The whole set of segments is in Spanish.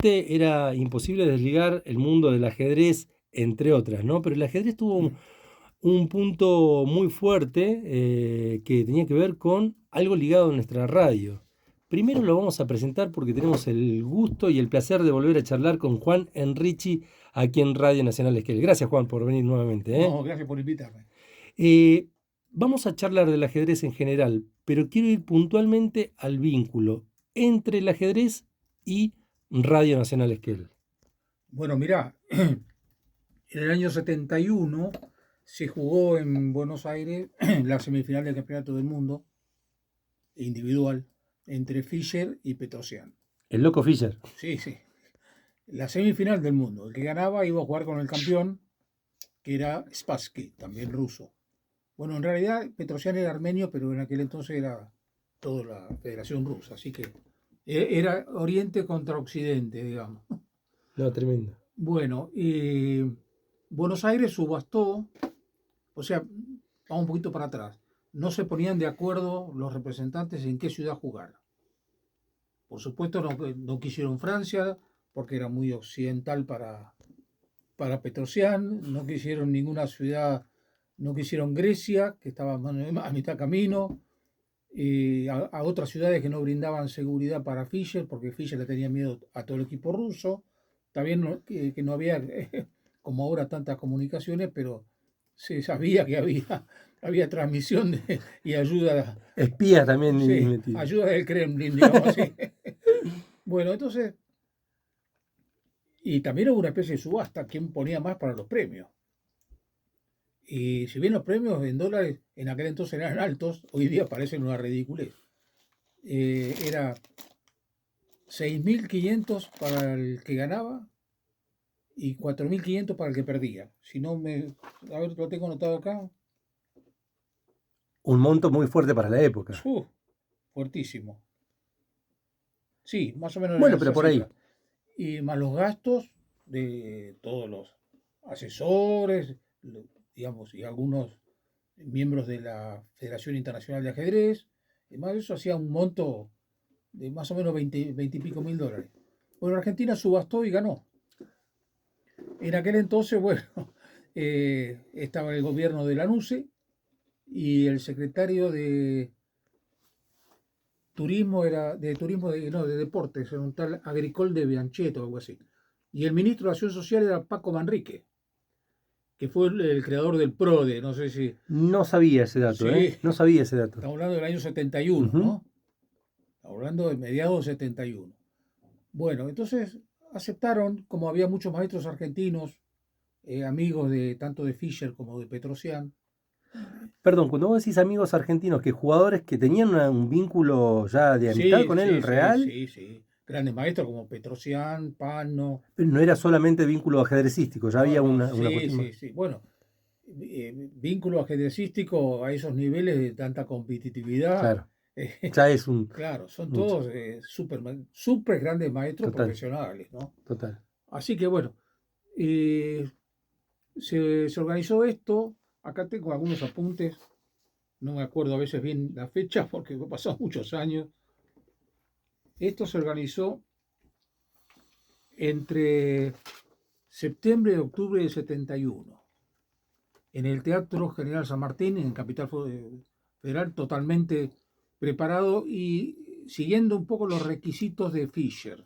Era imposible desligar el mundo del ajedrez, entre otras, ¿no? Pero el ajedrez tuvo un punto muy fuerte que tenía que ver con algo ligado a nuestra radio. Primero lo vamos a presentar porque tenemos el gusto y el placer de volver a charlar con Juan Enrichi aquí en Radio Nacional Esquel. Gracias, Juan, por venir nuevamente, ¿eh? No, gracias por invitarme. Eh, Vamos a charlar del ajedrez en general, pero quiero ir puntualmente al vínculo entre el ajedrez y Radio Nacional Esquel. Bueno, mirá, en el año 71 se jugó en Buenos Aires la semifinal del Campeonato del Mundo individual entre Fischer y Petrosian. El loco Fischer. Sí, sí. La semifinal del mundo. El que ganaba iba a jugar con el campeón, que era Spassky, también ruso. Bueno, en realidad Petrosian era armenio, pero en aquel entonces era toda la Federación Rusa. Así que era Oriente contra Occidente, digamos. No, tremendo. Bueno, Buenos Aires subastó, o sea, vamos un poquito para atrás. No se ponían de acuerdo los representantes en qué ciudad jugar. Por supuesto, no quisieron Francia, porque era muy occidental para Petrosian. No quisieron ninguna ciudad, no quisieron Grecia, que estaba a mitad camino. A otras ciudades que no brindaban seguridad para Fischer, porque Fischer le tenía miedo a todo el equipo ruso. También que no había, como ahora, tantas comunicaciones, pero se sabía que había transmisión y ayuda, Espías también sí, metidos. ayuda del Kremlin, digamos así. Bueno, entonces, y también hubo una especie de subasta, quién ponía más para los premios. Y si bien los premios en dólares en aquel entonces eran altos, hoy día parecen una ridiculez. Era 6.500 para el que ganaba y 4.500 para el que perdía. Si no me. A ver, lo tengo anotado acá. Un monto muy fuerte para la época. Fuertísimo. Sí, más o menos Bueno, era pero esa por ahí. cifra. Y más los gastos de todos los asesores, digamos, y algunos miembros de la Federación Internacional de Ajedrez. Y más de eso hacía un monto de más o menos 20 y pico mil dólares. Bueno, Argentina subastó y ganó. En aquel entonces, bueno, estaba el gobierno de Lanuse y el secretario de de deportes, era un tal Agricol de Bianchetto o algo así. Y el ministro de Acción Social era Paco Manrique, que fue el creador del PRODE, no sé si. No sabía ese dato, ¿eh? Sí, No sabía ese dato. estamos hablando del año 71, Ujú. ¿no? Estamos hablando de mediados de 71. Bueno, entonces aceptaron, como había muchos maestros argentinos, amigos de tanto de Fischer como de Petrosian. Perdón, cuando vos decís amigos argentinos, que jugadores que tenían un vínculo ya de amistad Sí, con él sí, sí, real, sí, sí. Grandes maestros como Petrosian, Pano. pero no era solamente vínculo ajedrecístico, ya No, había no, una sí, cuestión más. sí, sí. Bueno, vínculo ajedrecístico a esos niveles de tanta competitividad. Claro, ya es un Claro, son mucho. todos súper grandes maestros Total, profesionales, ¿no? total. Así que bueno, eh, se organizó esto. Acá tengo algunos apuntes. No me acuerdo a veces bien la fecha porque han pasado muchos años. Esto se organizó entre septiembre y octubre de 71 en el Teatro General San Martín, en Capital Federal, totalmente preparado y siguiendo un poco los requisitos de Fischer.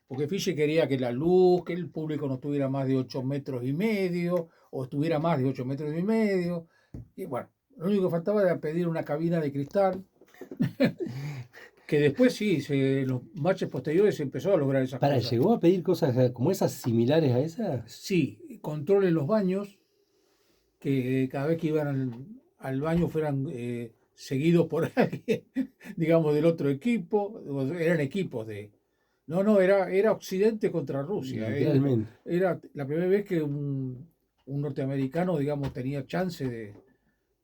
Porque Fischer quería que la luz, que el público no estuviera más de 8,5 metros o estuviera más de 8,5 metros. Y bueno, lo único que faltaba era pedir una cabina de cristal, que después sí, en los matches posteriores se empezó a lograr esas Para, cosas. ¿llegó a pedir cosas como esas similares a esas? Sí, control en los baños, que cada vez que iban al baño fueran seguidos por alguien, digamos, del otro equipo, eran equipos de. No, no, era Occidente contra Rusia. Literalmente. Era la primera vez que un norteamericano, digamos, tenía chance de.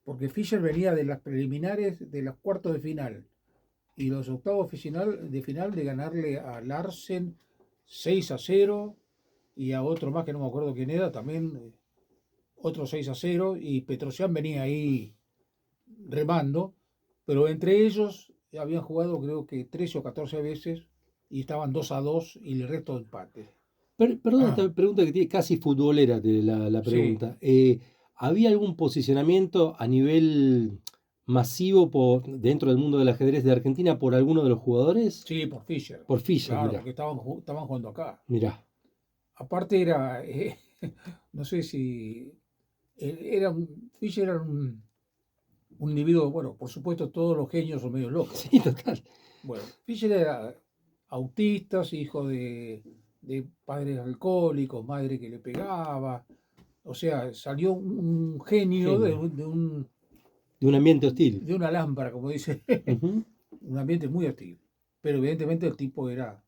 Porque Fischer venía de las preliminares de los cuartos de final y los octavos de final de ganarle a Larsen 6-0 y a otro más que no me acuerdo quién era, también otro 6-0 y Petrosian venía ahí remando, pero entre ellos habían jugado creo que 13 o 14 veces y estaban 2-2 y el resto de empate. Perdón, esta pregunta que tiene casi futbolera la Sí, pregunta. ¿Había algún posicionamiento a nivel masivo dentro del mundo del ajedrez de Argentina por alguno de los jugadores? sí, por Fischer. Por Fischer, Claro, mirá, porque estaban jugando acá. mirá. Aparte era, no sé si, Fischer era un individuo, bueno, por supuesto todos los genios son medio locos. Sí, total. Bueno, Fischer era autista, hijo de padres alcohólicos, madre que le pegaba. O sea, salió un genio Genio. de un, De un ambiente hostil. de una lámpara, como dice, Ujú, un ambiente muy hostil. Pero evidentemente el tipo era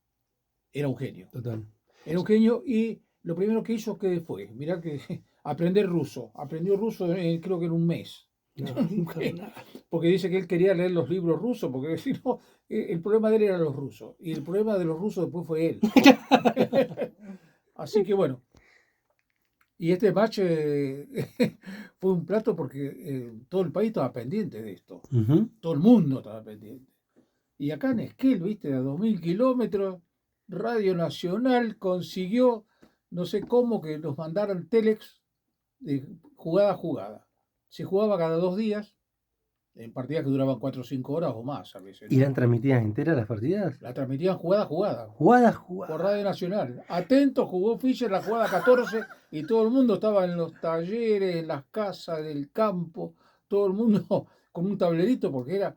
un genio. total. Era un genio y lo primero que hizo que fue, mirá que aprender ruso. Aprendió ruso creo que en un mes. No, nada. Porque dice que él quería leer los libros rusos, porque si no, el problema de él era los rusos. Y el problema de los rusos después fue él. Así que bueno, y este match fue un plato porque todo el país estaba pendiente de esto. Ujú. Todo el mundo estaba pendiente. Y acá en Esquel, viste, a 2000 kilómetros, Radio Nacional consiguió, no sé cómo, que nos mandaran telex de jugada a jugada. Se jugaba cada 2 días, en partidas que duraban 4 o 5 horas o más a veces, ¿Y ¿no? eran transmitidas enteras las partidas? La transmitían jugada a jugada Jugada, por jugada. Radio Nacional. Atento, jugó Fischer la jugada 14 y todo el mundo estaba en los talleres, en las casas del campo, todo el mundo con un tablerito porque era.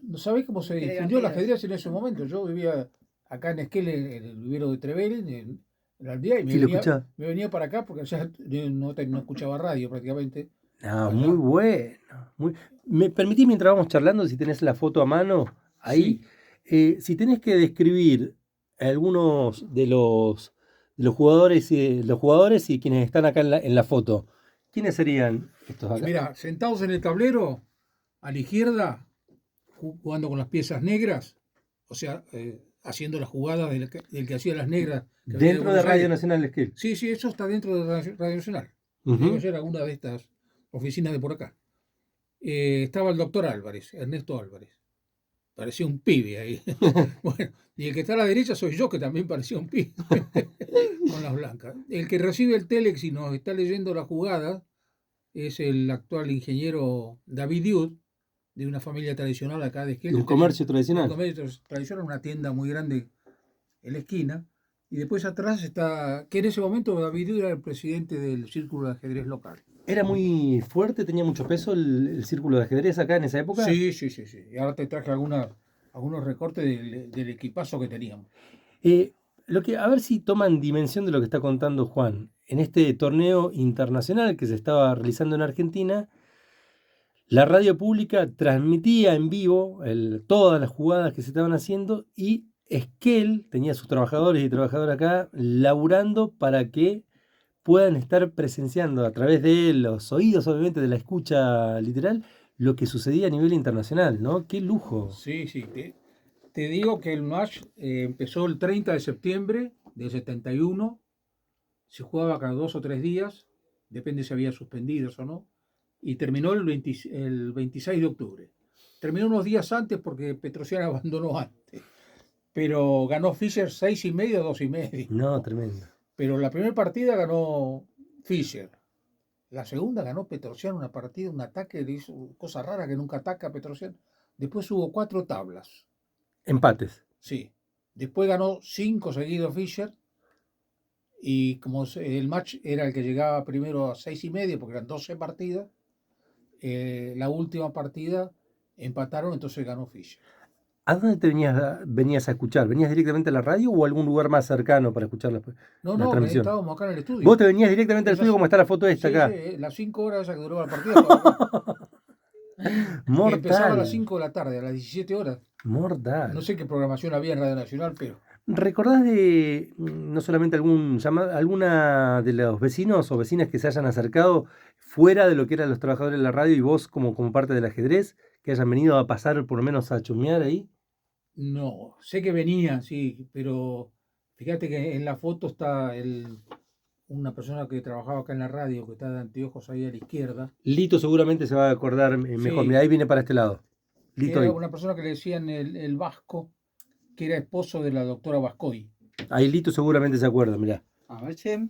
¿No sabés cómo se Qué difundió el divertido. ajedrez en ese momento? Yo vivía acá en Esquel, en el vivero de Trevelin, en la aldea, y Sí, lo escuchaba. me venía para acá porque allá no escuchaba radio prácticamente. Ah, muy Allá. bueno. ¿Me permitís mientras vamos charlando, si tenés la foto a mano, ahí, Sí, si tenés que describir algunos los jugadores y quienes están acá en la foto, ¿quiénes serían estos y acá? mira, sentados en el tablero, a la izquierda, jugando con las piezas negras, o sea, haciendo las jugadas del que hacía las negras, que venía de Dentro de Buenos Radio Aires. Nacional de Esquel. Sí, sí, eso está dentro de Radio Nacional. Debe Ujú. ser alguna de estas oficinas de por acá. Estaba el doctor Álvarez, Ernesto Álvarez. Parecía un pibe ahí. Bueno, y el que está a la derecha soy yo, que también parecía un pibe, con las blancas. El que recibe el telex y nos está leyendo la jugada es el actual ingeniero David Diud, de una familia tradicional acá de Esquel, De un comercio de un tradicional. comercio tradicional, una tienda muy grande en la esquina. Y después atrás está, que en ese momento David Diud era el presidente del Círculo de Ajedrez local. ¿Era muy fuerte, tenía mucho peso el círculo de ajedrez acá en esa época? Sí, sí, sí, sí. Y ahora te traje algunos recortes del equipazo que teníamos. Eh, a ver si toman dimensión de lo que está contando Juan. En este torneo internacional que se estaba realizando en Argentina, la radio pública transmitía en vivo todas las jugadas que se estaban haciendo y Esquel tenía sus trabajadores y trabajadoras acá laburando para que puedan estar presenciando a través de los oídos, obviamente, de la escucha literal, lo que sucedía a nivel internacional, ¿no? ¡Qué lujo! Sí, sí. Te digo que el match empezó el 30 de septiembre del 71. Se jugaba cada 2 o 3 días, depende si había suspendidos o no. Y terminó el 26 de octubre. Terminó unos días antes porque Petrosian abandonó antes. Pero ganó Fischer 6,5, 2,5. No, tremendo. Pero la primera partida ganó Fischer. La segunda ganó Petrosian una partida, un ataque, le hizo cosa rara que nunca ataca a Petrosian. Después hubo 4 tablas. Empates. Sí. Después ganó 5 seguidos Fischer. Y como el match era el que llegaba primero a 6,5, porque eran 12 partidas, la última partida empataron, entonces ganó Fischer. ¿A dónde venías a escuchar? ¿Venías directamente a la radio o a algún lugar más cercano para escuchar No, la no, transmisión? estábamos acá en el estudio. Vos te venías directamente al estudio como está la foto esta Sí, sí, acá. las 5 horas esas que duró la partida estaba acá. Que empezaba a las Mortal. 5 de la tarde, a las 17 horas. Mortal. No sé qué programación había en Radio Nacional, pero ¿Recordás de no solamente alguna de los vecinos o vecinas que se hayan acercado fuera de lo que eran los trabajadores de la radio y vos como parte del ajedrez, que hayan venido a pasar por lo menos a chusmear ahí? no. Sé que venían, sí, pero fíjate que en la foto está una persona que trabajaba acá en la radio, que está de anteojos ahí a la izquierda. Lito seguramente se va a acordar mejor. Sí, Mira, ahí viene para este lado. que Lito era ahí. una persona que le decían el vasco, que era esposo de la doctora Bascoy. Ahí Lito seguramente se acuerda, mirá. A ver, che.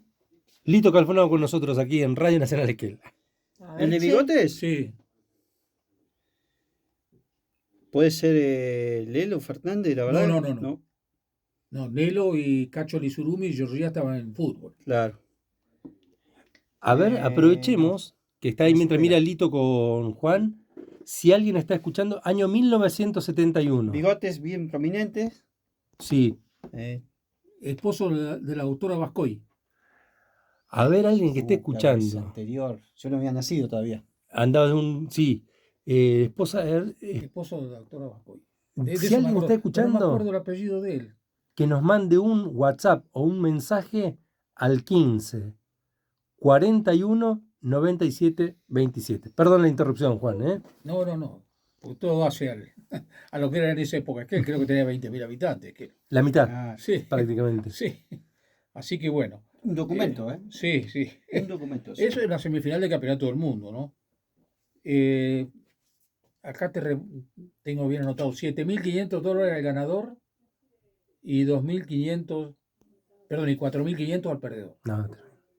Lito Calfonado con nosotros aquí en Radio Nacional Esquel. A ¿El ver, de che. bigotes? Sí. Puede ser Lelo Fernández, la verdad. No. No, Nelo y Cacho Lizurumi y Georgia estaban en fútbol. Claro. A ver, aprovechemos que está ahí no mientras supera. mira Lito con Juan. Si alguien está escuchando, año 1971. Bigotes bien prominentes. Sí. Esposo de la doctora Bascoy. A ver, alguien que esté Claro, es escuchando. anterior. Yo no había nacido todavía. Andaba de un. Sí. Esposa. Esposo de la doctora Bascoy. Si alguien está No me escuchando, acuerdo el apellido de él. que nos mande un WhatsApp o un mensaje al 15 41 97 27. Perdón la interrupción, Juan, ¿eh? No. Porque todo hace a lo que era en esa época. Que él creo que tenía 20.000 habitantes. La mitad, Ah, Sí, prácticamente. sí. Así que bueno. un documento, ¿eh? Sí. Un documento. sí. Eso es la semifinal del Campeonato del Mundo, ¿no? Acá tengo bien anotado, $7.500 al ganador y 4.500 al perdedor. No,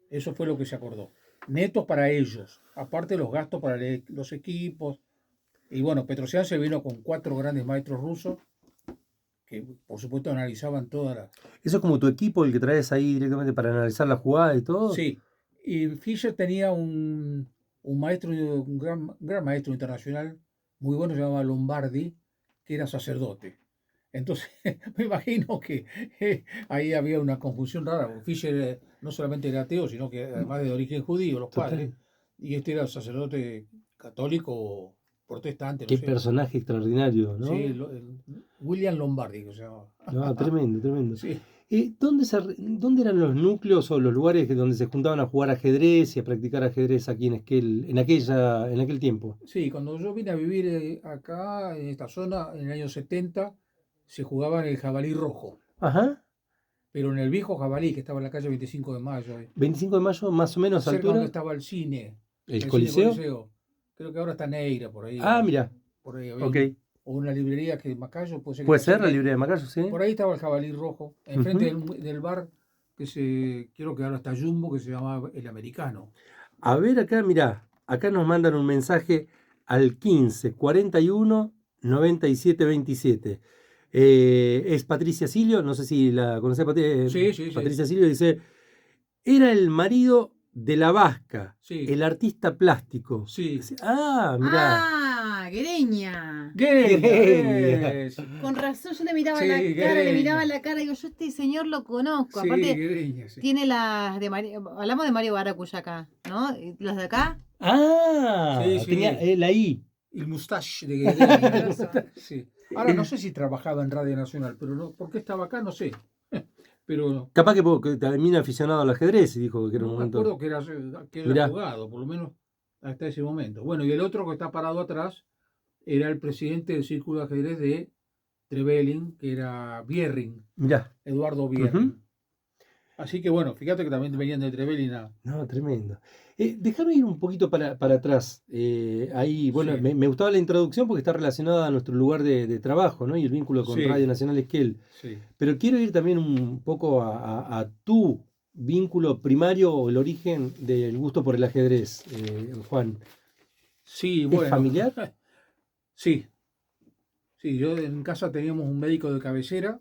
Eso fue lo que se acordó. Netos para ellos, aparte los gastos para los equipos. Y bueno, Petrosian se vino con 4 grandes maestros rusos que por supuesto analizaban todas las... ¿eso es como tu equipo, el que traes ahí directamente para analizar la jugada y todo? Sí, y Fischer tenía un maestro, un gran maestro internacional, muy bueno, se llamaba Lombardi, que era sacerdote. Entonces, me imagino que ahí había una confusión rara, porque Fischer no solamente era ateo, sino que además de origen judío, los Total. padres, y este era sacerdote católico o protestante, no Qué sé. personaje extraordinario, ¿no? Sí, William Lombardi, que se llamaba. No, tremendo. Sí. ¿Dónde eran los núcleos o los lugares donde se juntaban a jugar ajedrez y a practicar ajedrez aquí en aquel tiempo? Sí, cuando yo vine a vivir acá, en esta zona, en el año 70, se jugaba en el Jabalí Rojo, Ajá. pero en el viejo Jabalí, que estaba en la calle 25 de Mayo, 25 de mayo, más o menos cerca donde altura. estaba el cine, ¿El cine Coliseo? Creo que ahora está Neira, por ahí. Ah, mira. Por ahí había Ok. o una librería que Macayo, puede ser. Puede que ser cerca. la librería de Macayo, sí. Por ahí estaba el Jabalí Rojo, enfrente Ujú. del bar, creo que ahora está Jumbo, que se llamaba El Americano. A ver acá, mirá. Acá nos mandan un mensaje al 15 41 97 27. Es Patricia Silio, no sé si la conocés, Sí. Patricia Silio dice, era el marido de la Vasca, Sí. el artista plástico. Sí. Ah, mirá. Ah, Greña. Greña. Con razón yo le miraba Sí, la cara, Greña. le miraba la cara y digo, yo este señor lo conozco. Sí, Aparte, Greña, sí. tiene las de Mario, hablamos de Mario Baracuya acá, ¿no? Y las de acá. Ah, Sí, sí. tenía él ahí. El mustache de Greña. Sí. Ahora no sé si trabajaba en Radio Nacional, pero no, ¿por qué estaba acá? No sé. Pero Capaz que también aficionado al ajedrez y dijo que era un no me momento. acuerdo que era Mirá. jugado, por lo menos hasta ese momento. Bueno, y el otro que está parado atrás era el presidente del Círculo de Ajedrez de Trevelin, que era Bierring, Mirá. Eduardo Bierring. Ujú. Así que bueno, fíjate que también venían de Trevelin No, tremendo. Déjame ir un poquito para atrás. Ahí, bueno, Sí. me gustaba la introducción porque está relacionada a nuestro lugar de trabajo, ¿no? Y el vínculo con Sí. Radio Nacional Esquel. Sí. Pero quiero ir también un poco a tu vínculo primario o el origen del gusto por el ajedrez, Juan. Sí, ¿Es bueno. familiar? Sí. Sí, yo en casa teníamos un médico de cabecera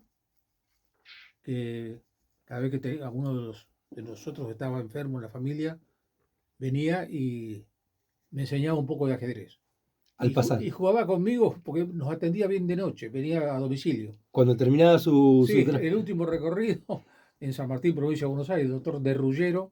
que cada vez que alguno de nosotros estaba enfermo en la familia, venía y me enseñaba un poco de ajedrez. Al pasar. Y jugaba conmigo porque nos atendía bien de noche, venía a domicilio. Cuando terminaba su... Sí, su- el último recorrido en San Martín, provincia de Buenos Aires, el doctor de Rullero,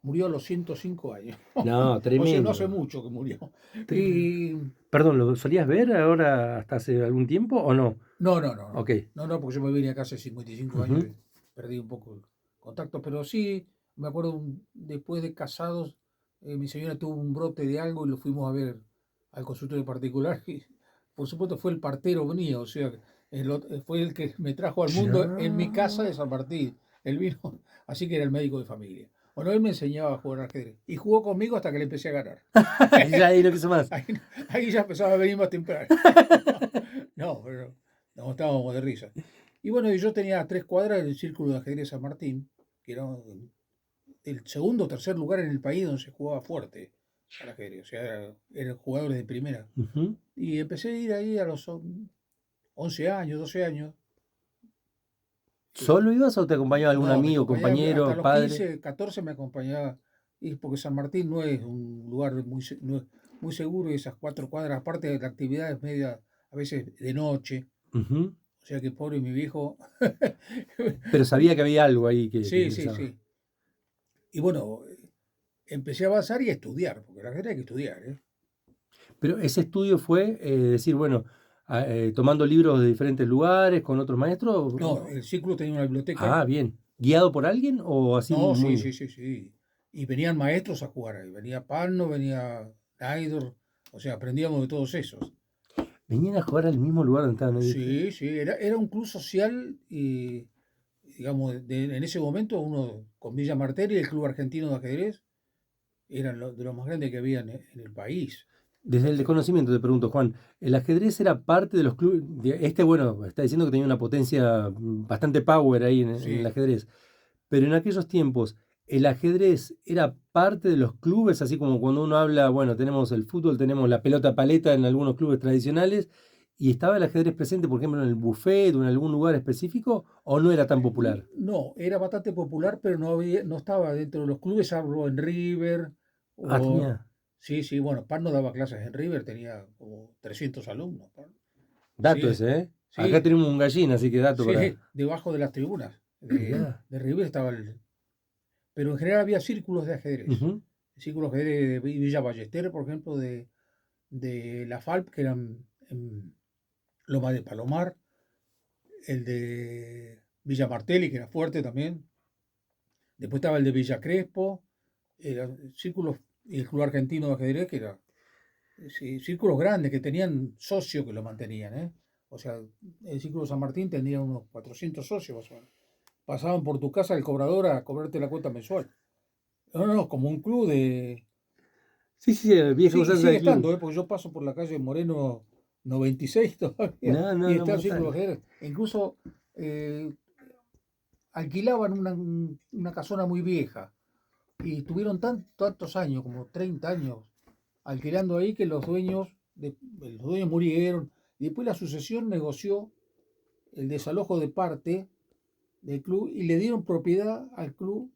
murió a los 105 años. No, O sea, tremendo. no hace mucho que murió. Tremendo. Y Perdón, ¿lo solías ver ahora hasta hace algún tiempo o no? no. Ok. No, porque yo me vine acá hace 55 Ujú. años y perdí un poco el contacto, pero sí, me acuerdo después de casados, mi señora tuvo un brote de algo y lo fuimos a ver al consultorio particular y por supuesto fue el partero mío, o sea, fue el que me trajo al mundo en mi casa de San Martín. Él vino, así que era el médico de familia. Bueno, él me enseñaba a jugar al ajedrez y jugó conmigo hasta que le empecé a ganar. Ya ahí no quiso más. Ahí ya empezaba a venir más temprano. No, pero nos estábamos de risa. Y bueno, y yo tenía a 3 cuadras del Círculo de Ajedrez San Martín, que era el segundo o tercer lugar en el país donde se jugaba fuerte al ajedrez. O sea, eran jugadores de primera. Ujú. Y empecé a ir ahí a los 11 años, 12 años. ¿Solo ibas o te acompañaba algún No, me amigo, acompañaba hasta compañero, los padre? 15, 14 me acompañaba, y porque San Martín no es un lugar no es muy seguro, y esas 4 cuadras, aparte de la actividad es media, a veces de noche, Ujú. o sea que pobre mi viejo. Pero sabía que había algo ahí que te Sí, sí, interesaba. sí. Y bueno, empecé a avanzar y a estudiar, porque la gente hay que estudiar, ¿eh? Pero ese estudio fue decir, bueno, tomando libros de diferentes lugares con otros maestros. No, el círculo tenía una biblioteca. Ah, bien. ¿Guiado por alguien o así No, sí, muy... sí, sí, sí. Y venían maestros a jugar ahí. Venía Pano, venía Naidor, o sea, aprendíamos de todos esos. Venían a jugar al mismo lugar donde estaban ellos? Sí, sí, era un club social y, digamos, en ese momento uno con Villa Martelli y el Club Argentino de Ajedrez eran de los más grandes que había en el país. Desde el Así- desconocimiento te pregunto, Juan, ¿el ajedrez era parte de los clubes? Bueno, está diciendo que tenía una potencia bastante power ahí en el Sí, ajedrez, pero en aquellos tiempos, ¿el ajedrez era parte de los clubes? Así como cuando uno habla, bueno, tenemos el fútbol, tenemos la pelota paleta en algunos clubes tradicionales, ¿y estaba el ajedrez presente, por ejemplo, en el buffet o en algún lugar específico, o no era tan popular? no, era bastante popular, pero no estaba dentro de los clubes, salvo en River, Ah, o... tenía Sí, sí, bueno, Pano daba clases en River, tenía como 300 alumnos. Pano. dato Sí, ese, ¿eh? Acá sí, tenemos un gallina, así que dato para... sí, debajo de las tribunas Mirá. de River estaba el... Pero en general había círculos de ajedrez. Ujú. Círculos de ajedrez de Villa Ballester, por ejemplo, de la FALP, que eran en Loma de Palomar, el de Villa Martelli, que era fuerte también. Después estaba el de Villa Crespo, eran círculos, y el Club Argentino de Ajedrez, que era sí, círculos grandes que tenían socios que lo mantenían, ¿eh? O sea, el Círculo San Martín tenía unos 400 socios más o menos. Pasaban por tu casa el cobrador a cobrarte la cuota mensual. No, no, no, como un club de... Sí, sí, sí, vieja Sí, y usanza sigue del club. estando, ¿eh? Porque yo paso por la calle Moreno 96 todavía No, no, y no, está el Círculo brutal. de Ajedrez. E incluso alquilaban una casona muy vieja y tuvieron tantos años, como 30 años, alquilando ahí que los dueños murieron y después la sucesión negoció el desalojo de parte del club y le dieron propiedad al club,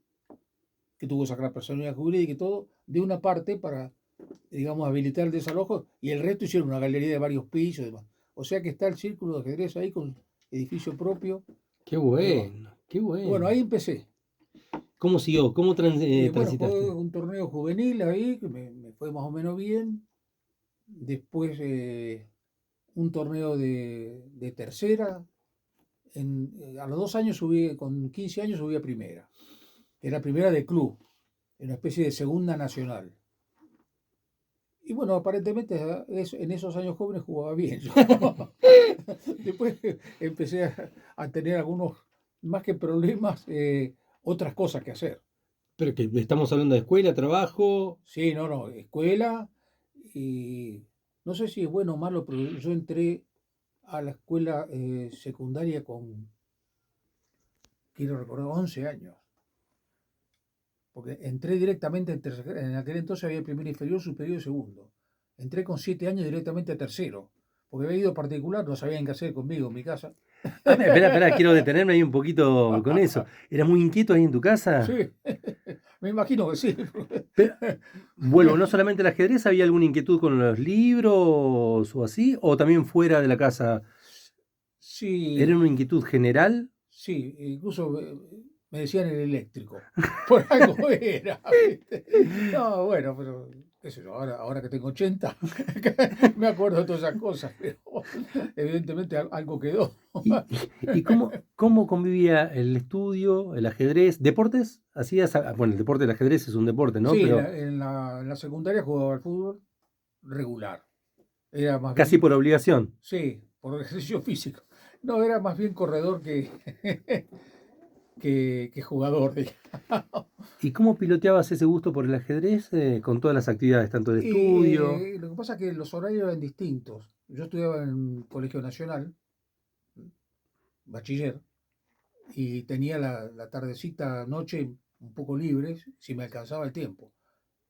que tuvo que sacar la personalidad jurídica y todo, de una parte para, digamos, habilitar el desalojo y el resto hicieron una galería de varios pisos y demás. O sea que está el Círculo de Ajedrez ahí con edificio propio. Qué Pero, bueno, qué bueno, bueno. ahí empecé. ¿Cómo siguió? ¿Cómo Bueno, jugué transitaste? un torneo juvenil ahí, que me fue más o menos bien. Después un torneo de tercera. A los 2 años subí, con 15 años subí a primera. Era primera de club, en una especie de segunda nacional. Y bueno, aparentemente en esos años jóvenes jugaba bien yo. Después empecé a tener algunos, más que problemas, otras cosas que hacer. Pero que estamos hablando de escuela, trabajo. Sí, no, no, escuela y no sé si es bueno o malo, pero yo entré a la escuela secundaria con, quiero recordar, 11 años. Porque entré directamente en aquel entonces había primer inferior, superior y segundo. Entré con 7 años directamente a tercero, porque había ido particular, no sabían qué hacer conmigo en mi casa. Ah, espera, espera, quiero detenerme ahí un poquito con eso. ¿Eras muy inquieto ahí en tu casa? Sí, me imagino que sí. Pero, vuelvo, no solamente el ajedrez, ¿había alguna inquietud con los libros o así? ¿O también fuera de la casa? ¿Era Sí, una inquietud general? sí, incluso me decían el eléctrico. Por algo era, ¿viste? No, bueno, pero qué sé yo, ahora que tengo 80, me acuerdo de todas esas cosas, pero evidentemente algo quedó. ¿Y, y cómo convivía el estudio, el ajedrez? ¿Deportes? ¿Hacías? Bueno, el deporte del ajedrez es un deporte, ¿no? Sí, Pero en la secundaria jugaba al fútbol regular. Era más casi bien, por obligación. sí, por ejercicio físico. No, era más bien corredor que jugador, digamos. ¿Y cómo piloteabas ese gusto por el ajedrez con todas las actividades, tanto de Y estudio? lo que pasa es que los horarios eran distintos. Yo estudiaba en un colegio nacional, bachiller, y tenía la tardecita, noche un poco libre, si me alcanzaba el tiempo.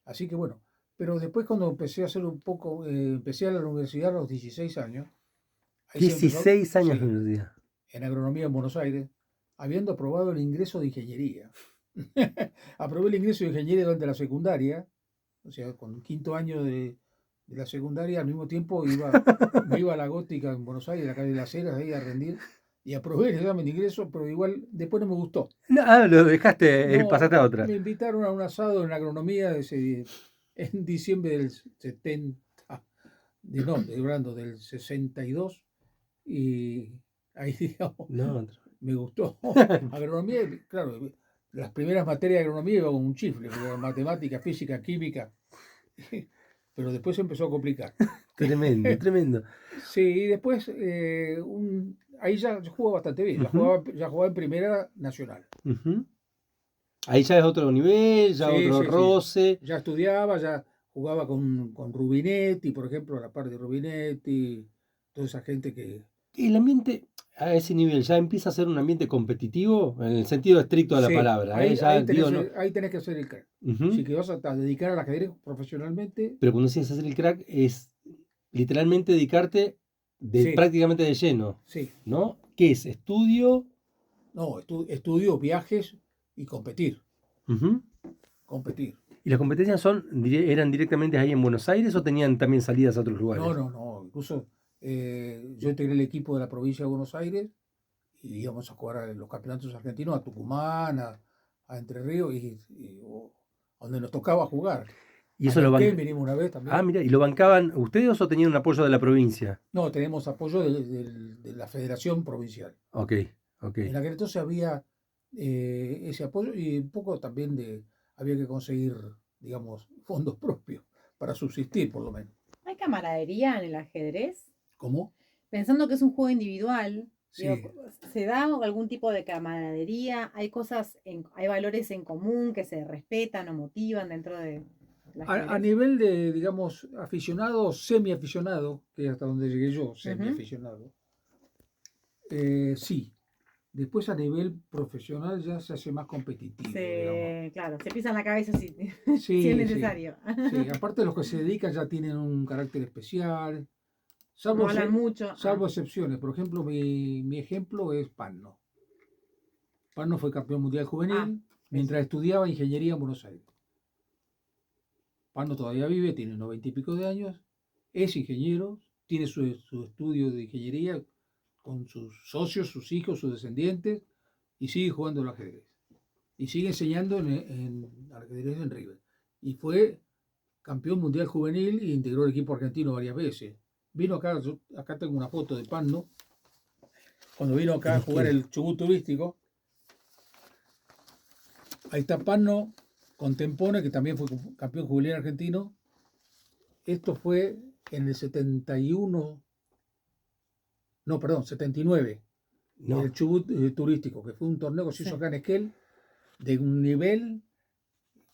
Así que bueno, pero después cuando empecé a hacer un poco, empecé a ir a la universidad a los 16 años, ahí se empezó, 16 años de sí, universidad. en agronomía en Buenos Aires, habiendo aprobado el ingreso de ingeniería. Aprobé el ingreso de ingeniería durante la secundaria, o sea, con quinto año de la secundaria, al mismo tiempo me iba a la Gótica en Buenos Aires, a la calle de las Heras, ahí a rendir, y aprobé el examen de ingreso, pero igual después no me gustó. No, lo dejaste, pasaste a otra. Me invitaron a un asado en agronomía en diciembre del 70, hablando del 62, y ahí, digamos, No, me gustó. Agronomía, claro, las primeras materias de agronomía iba con un chifle, porque eran matemática, física, química, pero después se empezó a complicar. tremendo, tremendo. Sí, y después ahí ya yo jugaba bastante bien, ya jugaba en primera nacional. Ujú. Ahí ya es otro nivel, ya Sí, otro sí, sí. roce. Ya estudiaba, ya jugaba con Rubinetti, por ejemplo, a la par de Rubinetti, toda esa gente que... El ambiente a ese nivel ya empieza a ser un ambiente competitivo en el sentido estricto de la Sí, palabra. Ya digo, no. ahí tenés que ser el crack. Ujú. Si que vas a dedicar al ajedrez profesionalmente, Pero cuando decís hacer el crack es literalmente dedicarte sí, prácticamente de lleno, sí. ¿no? ¿Qué es? Estudio. No, estudio, viajes y competir. Ujú. Competir. ¿Y las competencias eran directamente ahí en Buenos Aires o tenían también salidas a otros lugares? No. Incluso yo integré el equipo de la provincia de Buenos Aires y íbamos a jugar a los campeonatos argentinos, a Tucumán, a Entre Ríos, donde nos tocaba jugar. Y A eso lo Neuquén bancaban. vinimos una vez Ah, también. mira, ¿y lo bancaban ustedes o tenían un apoyo de la provincia? No, tenemos apoyo de la Federación Provincial. Ok, ok. En aquel entonces había ese apoyo y un poco también había que conseguir, digamos, fondos propios para subsistir, por lo menos. ¿Hay camaradería en el ajedrez? ¿Cómo? Pensando que es un juego individual, digo, Sí. ¿se da algún tipo de camaradería? ¿Hay hay valores en común que se respetan o motivan dentro del A ajedrez? nivel de, digamos, aficionado, semiaficionado, que es hasta donde llegué yo, semiaficionado, sí. Después a nivel profesional ya se hace más competitivo, digamos. Claro, se pisa en la cabeza si, si es Sí, necesario. sí. Aparte los que se dedican ya tienen un carácter especial, No salvo, hablan mucho. salvo excepciones. Por ejemplo, mi ejemplo es Panno. Panno fue campeón mundial juvenil mientras estudiaba ingeniería en Buenos Aires. Panno todavía vive, tiene 90 y pico de años, es ingeniero, tiene su estudio de ingeniería con sus socios, sus hijos, sus descendientes, y sigue jugando al ajedrez. Y sigue enseñando en ajedrez en River. Y fue campeón mundial juvenil e integró el equipo argentino varias veces. Vino acá, acá tengo una foto de Panno, cuando vino acá a jugar el Chubut Turístico. Ahí está Panno con Tempone, que también fue campeón juvenil argentino. Esto fue en el 71, no, perdón, 79. No. El Chubut Turístico, que fue un torneo que se hizo acá en Esquel, de un nivel.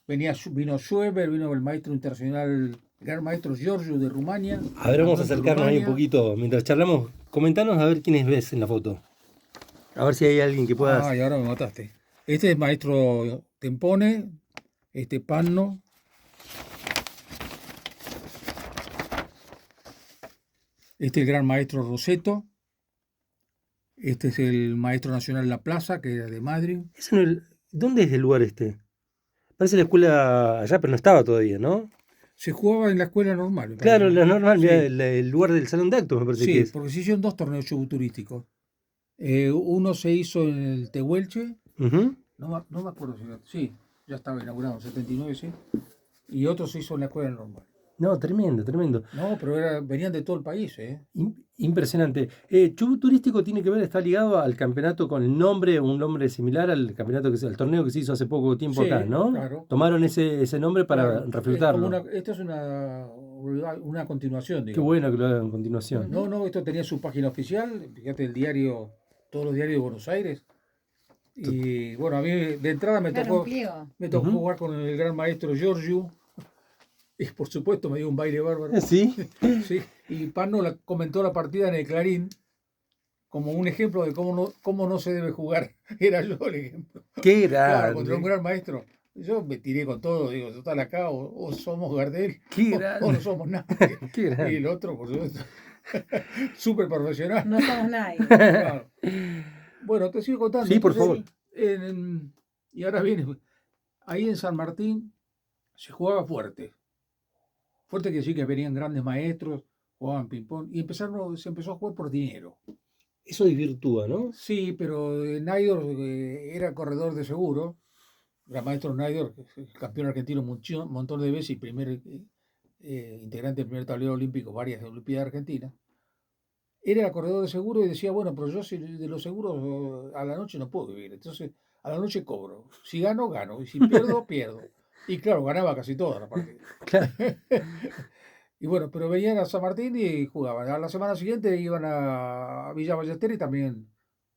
Vino Schweber, vino el maestro internacional, el gran maestro Giorgio de Rumania. A ver, vamos a campeón de acercarnos ahí un Rumania. poquito. Mientras charlamos, comentanos a ver quiénes ves en la foto. A ver si hay alguien que puedas. Ah, y ahora me mataste. Este es maestro Tempone, este Panno. Este es el gran maestro Roseto. Este es el maestro nacional La Plaza, que era de Madrid. ¿Dónde es el lugar este? Parece la escuela allá, pero no estaba todavía, ¿no? Se jugaba en la escuela normal. Me Claro, parece. la normal, Sí. mirá, el lugar del salón de actos me parece que Sí, es. porque se hicieron 2 torneos turísticos. Uno se hizo en el Tehuelche. Ujú. No me acuerdo si sí, ya estaba inaugurado en 79, sí. Y otro se hizo en la escuela normal. No, tremendo, tremendo. No, pero venían de todo el país, ¿eh? Impresionante. Chubut Turístico tiene que ver, está ligado al campeonato con el nombre, un nombre similar al campeonato al torneo que se hizo hace poco tiempo Sí, acá, ¿no? claro. Tomaron ese nombre para Claro, reflotarlo. esto es una continuación, Qué digamos. bueno que lo hagan a continuación. No, esto tenía su página oficial, fíjate el diario, todos los diarios de Buenos Aires. Y bueno, a mí de entrada me Claro, tocó, un pliego. me tocó Ujú. jugar con el gran maestro Giorgio. Y por supuesto me dio un baile bárbaro. ¿Sí? Sí. Y Panno comentó la partida en el Clarín. como un ejemplo de cómo no se debe jugar. Era yo el ejemplo. Qué Claro, contra un grande. gran maestro. Yo me tiré con todo, digo, total acá, o somos Gardel, Qué o no grande. somos nadie. Qué Y grande. el otro, por supuesto, súper profesional. No somos nadie. Claro. Bueno, te sigo contando. Sí, por Entonces, favor. y ahora viene, ahí en San Martín se jugaba fuerte. Fuerte quiere decir que venían grandes maestros, jugaban ping-pong, y se empezó a jugar por dinero. Eso desvirtúa, ¿no? Sí, pero Naidor era corredor de seguro. Era maestro Naidor, campeón argentino un montón de veces y primer integrante del primer tablero olímpico, varias Olimpiadas Argentinas. Era corredor de seguro y decía, bueno, pero yo de los seguros a la noche no puedo vivir. Entonces, a la noche cobro. Si gano, gano. Y si pierdo, pierdo. Y claro, ganaba casi toda la partida. Claro. Y bueno, pero venían a San Martín y jugaban. A la semana siguiente iban a Villa Ballester y también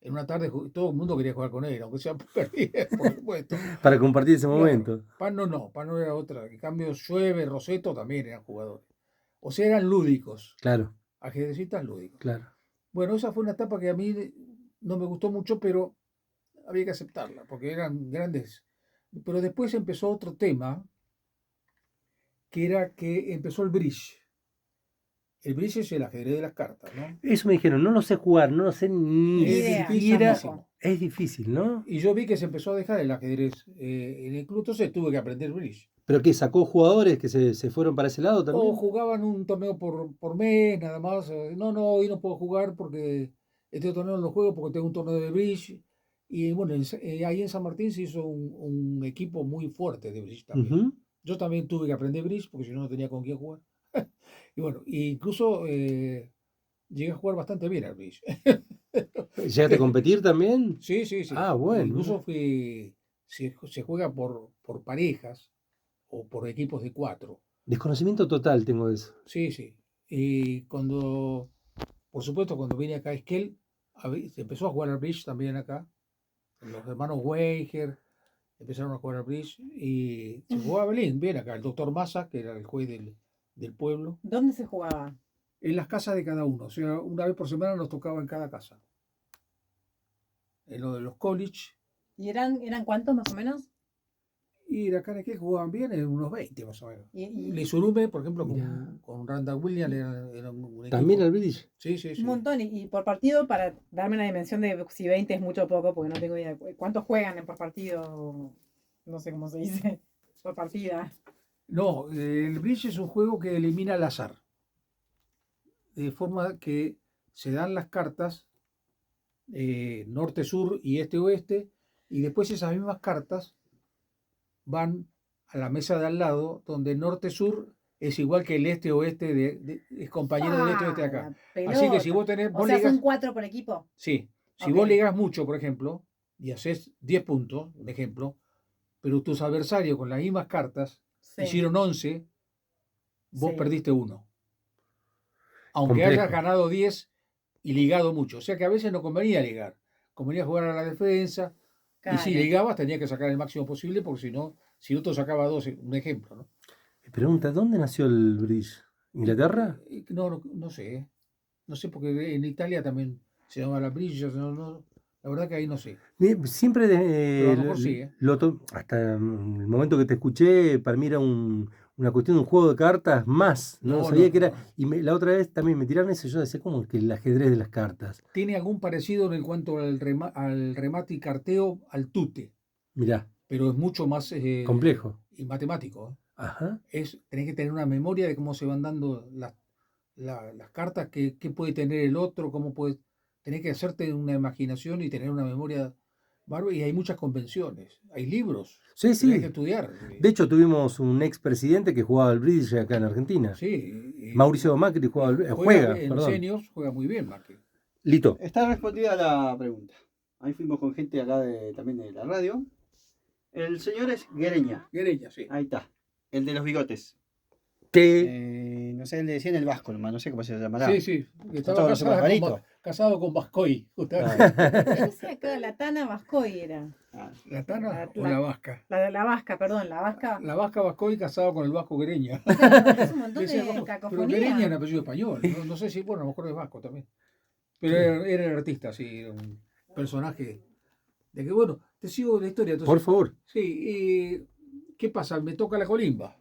en una tarde todo el mundo quería jugar con él, aunque sea perdía, por supuesto. Para compartir ese Claro, momento. Pano era otra. En cambio, Sueve, Roseto también eran jugadores. O sea, eran lúdicos, Claro, ajedrecistas lúdicos. claro. Bueno, esa fue una etapa que a mí no me gustó mucho, pero había que aceptarla, porque eran grandes. Pero después empezó otro tema, que era que empezó el bridge. El bridge es el ajedrez de las cartas, ¿no? Eso me dijeron, no lo sé jugar, no lo sé ni Ni idea, siquiera. dificilísimo. Es difícil, ¿no? Y yo vi que se empezó a dejar el ajedrez en el club, entonces tuve que aprender bridge. Pero que sacó jugadores que se fueron para ese lado O también. jugaban un torneo por mes, nada más. No, hoy no puedo jugar porque este torneo no lo juego porque tengo un torneo de bridge. Y bueno, ahí en San Martín se hizo un equipo muy fuerte de bridge también. Ujú. Yo también tuve que aprender bridge porque si no, no tenía con quién jugar. Y bueno, incluso llegué a jugar bastante bien al bridge. ¿Llegaste a competir también? Sí, sí, sí. Ah, bueno. Incluso se juega por parejas o por equipos de 4. Desconocimiento total tengo de eso. Sí, sí. Y por supuesto, cuando vine acá a Esquel, se empezó a jugar al bridge también acá. Los hermanos Weiger empezaron a jugar al bridge y se jugaba bien acá. El doctor Massa, que era el juez del pueblo, ¿Dónde se jugaba? en las casas de cada uno. O sea, una vez por semana nos tocaba en cada casa. En lo de los college. ¿Y eran cuántos más o menos? Y de acá en Esquel jugaban bien, en unos 20 más o menos. Y Lesurume, por ejemplo, Mirá. con Randall Williams, era un equipo. También al bridge. Sí, sí, sí. un montón. Y por partido, para darme una dimensión de si 20 es mucho o poco, porque no tengo idea. ¿Cuántos juegan por partido? No sé cómo se dice. Por partida. No, el bridge es un juego que elimina al azar. De forma que se dan las cartas norte, sur y este, oeste, y después esas mismas cartas van a la mesa de al lado, donde norte, sur es igual que el este, oeste, es compañero del este, oeste de acá. La Así que si pelota. vos tenés, O vos sea, ligás, son 4 por equipo. sí, si Ok. vos ligás mucho, por ejemplo, y haces 10 puntos, un ejemplo, pero tus adversarios con las mismas cartas Sí. hicieron 11, vos Sí. perdiste 1. Aunque Complejo. hayas ganado 10 y ligado mucho. O sea que a veces no convenía ligar. Convenía jugar a la defensa. Claro. Y si ligabas tenías que sacar el máximo posible porque si otro sacaba 12, un ejemplo, ¿no? Me pregunta, ¿dónde nació el bridge? ¿Inglaterra? No sé. No sé porque en Italia también se llama la brilla. La verdad que ahí no sé. Siempre Pero a lo mejor sí, ¿eh? hasta el momento que te escuché, para mí era una cuestión de un juego de cartas más. No, sabía que era. no. Y la otra vez también me tiraron eso, yo decía, ¿cómo que el ajedrez de las cartas? Tiene algún parecido en cuanto al remate y carteo al tute. Mirá, Pero es mucho más complejo. y matemático. Ajá. Tenés que tener una memoria de cómo se van dando las cartas, qué puede tener el otro, tenés que hacerte una imaginación y tener una memoria bárbara. Y hay muchas convenciones, hay libros, Sí, que tenés sí. que estudiar. De hecho, tuvimos un expresidente que jugaba al bridge acá en Argentina. Sí, Mauricio Macri juega, en perdón. seniors, juega muy bien, Macri. Lito. Está respondida la pregunta. Ahí fuimos con gente acá también de la radio. El señor es Guereña. Guereña, sí. Ahí está. El de los bigotes. Que No sé, le decían el vasco nomás, no sé cómo se llamará. Sí, sí. Estaba Todos los pajaritos. casado con Vascoy. justamente. Claro. Yo decía acá, la Tana Vascoy era. Ah, ¿La Tana o La- la Vasca? La vasca, perdón, la vasca. La Vasca Vascoy casado con el Vasco Guereña. Es un montón Decía de Vasco, pero cacofonía. Guereña es un apellido español. No sé si, bueno, a lo mejor es vasco también. Pero era el artista, sí, era un personaje. De que, bueno, te sigo la historia. Entonces, Por favor. sí, y ¿qué pasa? Me toca la colimba.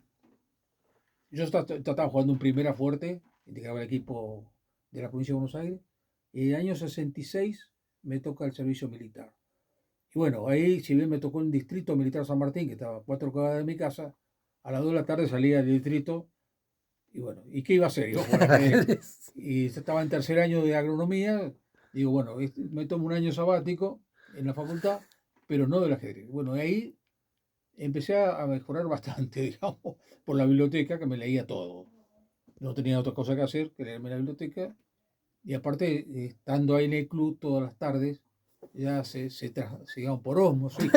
Yo estaba jugando en primera fuerte, integraba el equipo de la provincia de Buenos Aires, y en el año 66 me toca el servicio militar. Y bueno, ahí, si bien me tocó el distrito militar San Martín, que estaba a 4 cuadras de mi casa, a las 2 de la tarde salía del distrito, y bueno, ¿y qué iba a hacer? Iba a jugar ajedrez. Y estaba en tercer año de agronomía, digo, bueno, me tomo un año sabático en la facultad, pero no del ajedrez. Bueno, y ahí empecé a mejorar bastante, digamos, por la biblioteca, que me leía todo. No tenía otra cosa que hacer que leerme la biblioteca. Y aparte, estando ahí en el club todas las tardes, ya se iban por osmos. ¿Sí?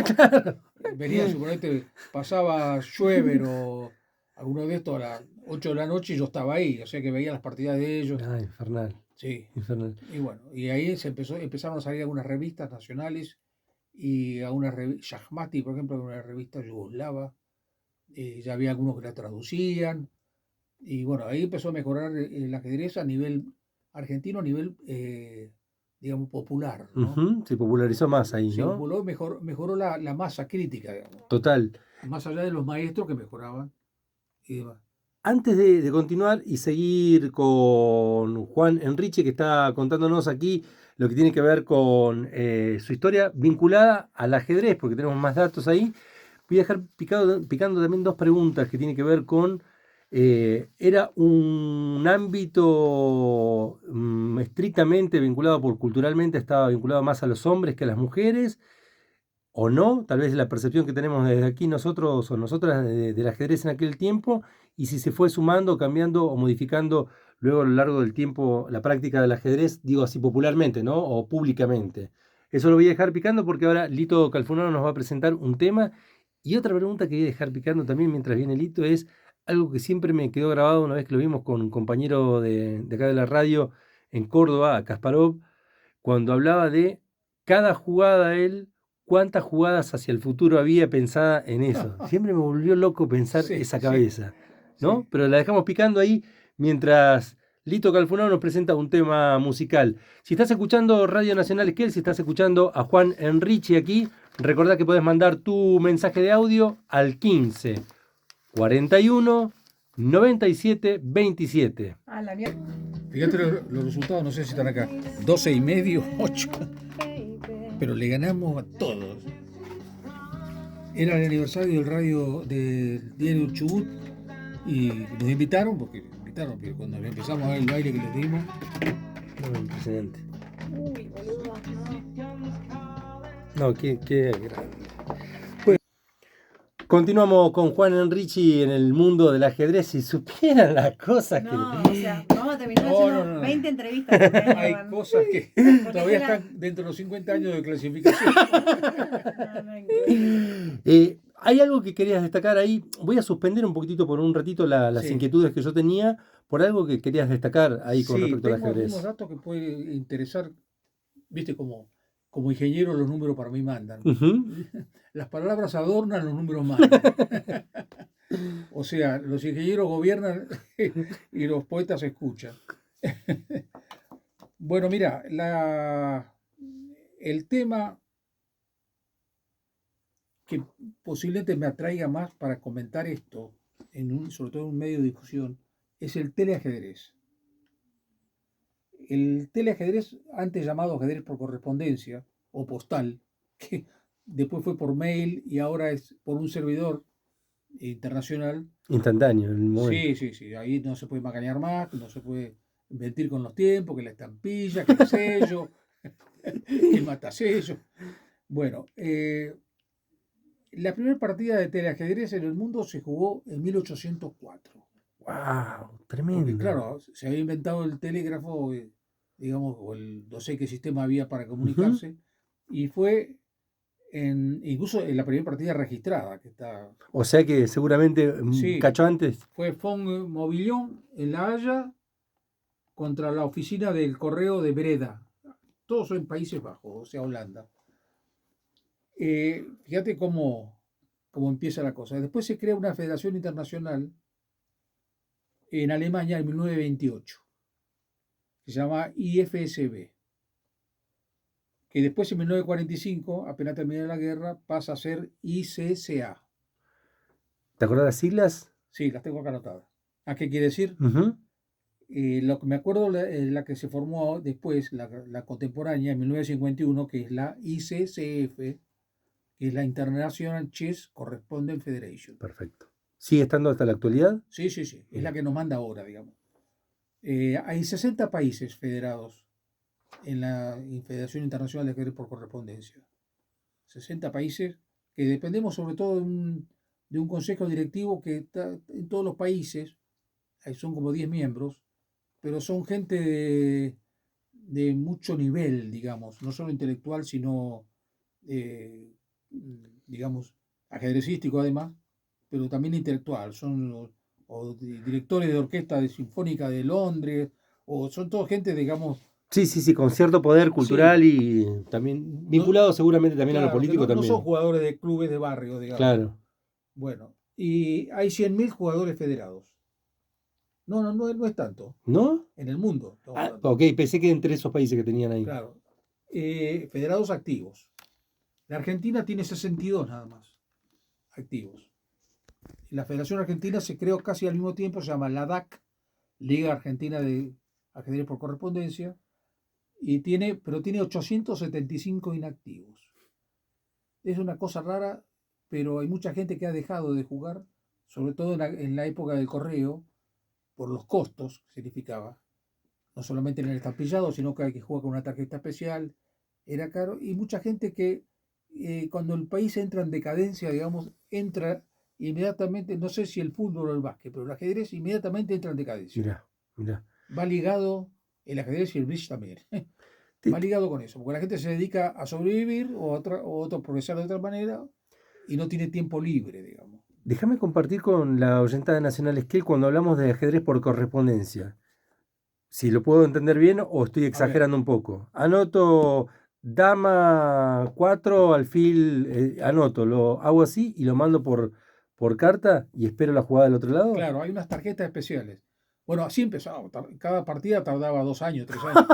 Venía, suponete, pasaba Schweber o alguno de estos a las 8 de la noche y yo estaba ahí, o sea que veía las partidas de ellos. Ah, infernal. Sí. Infernal. Y bueno, y ahí empezaron a salir algunas revistas nacionales y a una revista, Shahmati, por ejemplo, una revista yugoslava, ya había algunos que la traducían, y bueno, ahí empezó a mejorar el ajedrez a nivel argentino, a nivel, digamos, popular, ¿no? Ujú, se popularizó más ahí, Se ¿no? populó, mejoró la masa crítica, digamos, Total. más allá de los maestros que mejoraban y demás. Antes de continuar y seguir con Juan Enrique, que está contándonos aquí lo que tiene que ver con su historia vinculada al ajedrez, porque tenemos más datos ahí, voy a dejar picando también dos preguntas que tienen que ver con, ¿era un ámbito estrictamente vinculado culturalmente, estaba vinculado más a los hombres que a las mujeres? ¿O no? Tal vez la percepción que tenemos desde aquí nosotros o nosotras del ajedrez en aquel tiempo, y si se fue sumando, cambiando o modificando luego a lo largo del tiempo la práctica del ajedrez, digo así popularmente, ¿no? O públicamente. Eso lo voy a dejar picando porque ahora Lito Calfunaro nos va a presentar un tema. Y otra pregunta que voy a dejar picando también mientras viene Lito es algo que siempre me quedó grabado una vez que lo vimos con un compañero de acá de la radio en Córdoba, Kasparov, cuando hablaba de cada jugada él, cuántas jugadas hacia el futuro había pensada en eso. Siempre me volvió loco pensar Sí, esa sí, cabeza, ¿no? sí. Pero la dejamos picando ahí mientras Lito Calfunaro nos presenta un tema musical. Si estás escuchando Radio Nacional Esquel, si estás escuchando a Juan Enrique aquí, recordá que podés mandar tu mensaje de audio al 15 41 97 27. Ah, la mierda. Fíjate los resultados, no sé si están acá. 12,5, 8. Pero le ganamos a todos. Era el aniversario del del diario Chubut y nos invitaron, porque cuando empezamos a ver el baile que les dimos. No, impresionante. Uy, boludo. No, qué grande. Bueno, continuamos con Juan Enrique en el mundo del ajedrez. Si supieran las cosas que... No, o sea, vamos a terminar No, haciendo no, no. 20 entrevistas. Este año, Hay man. cosas que todavía están dentro de los 50 años de clasificación. No, increíble. Hay algo que querías destacar ahí. Voy a suspender un poquitito por un ratito las Sí. inquietudes que yo tenía por algo que querías destacar ahí con Sí, respecto al tengo algunos ajedrez. datos que pueden interesar. Viste, como ingeniero los números para mí mandan. Ujú. Las palabras adornan, los números mandan. O sea, los ingenieros gobiernan y los poetas escuchan. Bueno, mira, el tema que posiblemente me atraiga más para comentar esto, sobre todo en un medio de difusión, es el teleajedrez. El teleajedrez, antes llamado ajedrez por correspondencia o postal, que después fue por mail y ahora es por un servidor internacional. Instantáneo, en el momento. Sí, ahí no se puede macanear más, no se puede mentir con los tiempos, que la estampilla, que el sello, que el matasello. Bueno, la primera partida de teleajedrez en el mundo se jugó en 1804. ¡Wow! Porque Tremendo. claro, se había inventado el telégrafo, digamos, o no sé qué sistema había para comunicarse, y fue incluso en la primera partida registrada, que está. O sea que seguramente un Sí, cacho antes. fue Font Movillon en La Haya contra la oficina del correo de Breda. Todos son en Países Bajos, o sea, Holanda. Fíjate cómo empieza la cosa. Después se crea una federación internacional en Alemania en 1928, que se llama IFSB. que después en 1945, apenas termina la guerra, pasa a ser ICCA. ¿Te acordás las siglas? Sí, las tengo acá anotadas. ¿A qué quiere decir? Ujú. Lo que me acuerdo, la que se formó después, la contemporánea, en 1951, que es la ICCF, que es la International Chess Correspondent Federation. Perfecto. ¿Sigue estando hasta la actualidad? Sí, sí, sí, es Bien. la que nos manda ahora, digamos. Hay 60 países federados en la Federación Internacional de Ajedrez por Correspondencia. 60 países que dependemos sobre todo de un consejo directivo que está en todos los países, son como 10 miembros, pero son gente de mucho nivel, digamos, no solo intelectual, sino, eh, digamos, ajedrecístico además, pero también intelectual. Son directores de orquesta de sinfónica de Londres, o son toda gente, digamos, Sí, sí, sí, con cierto poder sí, cultural y también vinculado seguramente también a lo claro, que político no son también. jugadores de clubes de barrio, digamos. Claro. Bueno, y hay 100.000 jugadores federados. No es tanto. ¿No? En el mundo, estamos Ah, hablando. ok, pensé que entre esos países que tenían ahí. Claro. Federados activos. La Argentina tiene 62 nada más activos. La Federación Argentina se creó casi al mismo tiempo, se llama la DAC, Liga Argentina de Ajedrez por Correspondencia, pero tiene 875 inactivos. Es una cosa rara, pero hay mucha gente que ha dejado de jugar, sobre todo en la época del correo, por los costos que significaba. No solamente en el estampillado, sino que hay que jugar con una tarjeta especial, era caro, y mucha gente que cuando el país entra en decadencia, digamos, entra inmediatamente, no sé si el fútbol o el básquet, pero el ajedrez inmediatamente entra en decadencia. Mirá, mirá. Va ligado, el ajedrez y el bridge también, Te- va ligado con eso, porque la gente se dedica a sobrevivir o otro progresar de otra manera y no tiene tiempo libre, digamos. Déjame compartir con la oyenta de Nacional Scale cuando hablamos de ajedrez por correspondencia. Si lo puedo entender bien o estoy A ver, exagerando un poco. Anoto dama 4, alfil, anoto, lo hago así y lo mando por carta y espero la jugada del otro lado. claro, hay unas tarjetas especiales. Bueno, así empezaba. Cada partida tardaba 2 años, 3 años.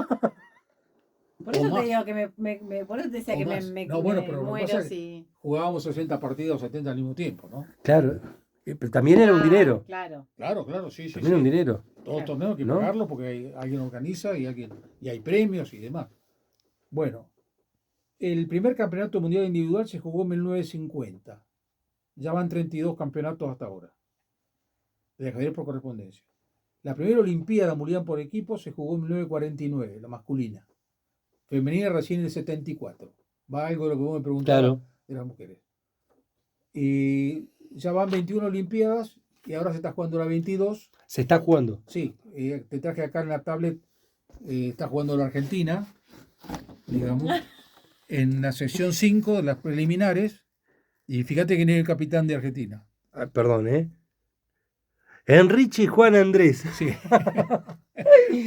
Por O eso te más. digo por eso te decía O que más. No, bueno, pero lo que muero pasa es que si. jugábamos 60 partidas o 70 al mismo tiempo, ¿no? Claro, pero también era un dinero. Claro, Claro, sí, sí, También era un sí. dinero, Todos los claro. torneos hay que ¿no? pagarlo porque alguien organiza y hay premios y demás. Bueno, el primer campeonato mundial individual se jugó en 1950. Ya van 32 campeonatos hasta ahora, de ajedrez por correspondencia. La primera Olimpiada mundial por equipo se jugó en 1949, la masculina. Femenina recién en el 74. Va algo de lo que vos me preguntabas Claro. de las mujeres. Y ya van 21 Olimpiadas y ahora se está jugando la 22. Se está jugando. Sí, te traje acá en la tablet, está jugando la Argentina, digamos, en la sección 5 de las preliminares. Y fíjate quién es el capitán de Argentina. Ah, perdón, ¿eh? Enrique Juan Andrés. Sí,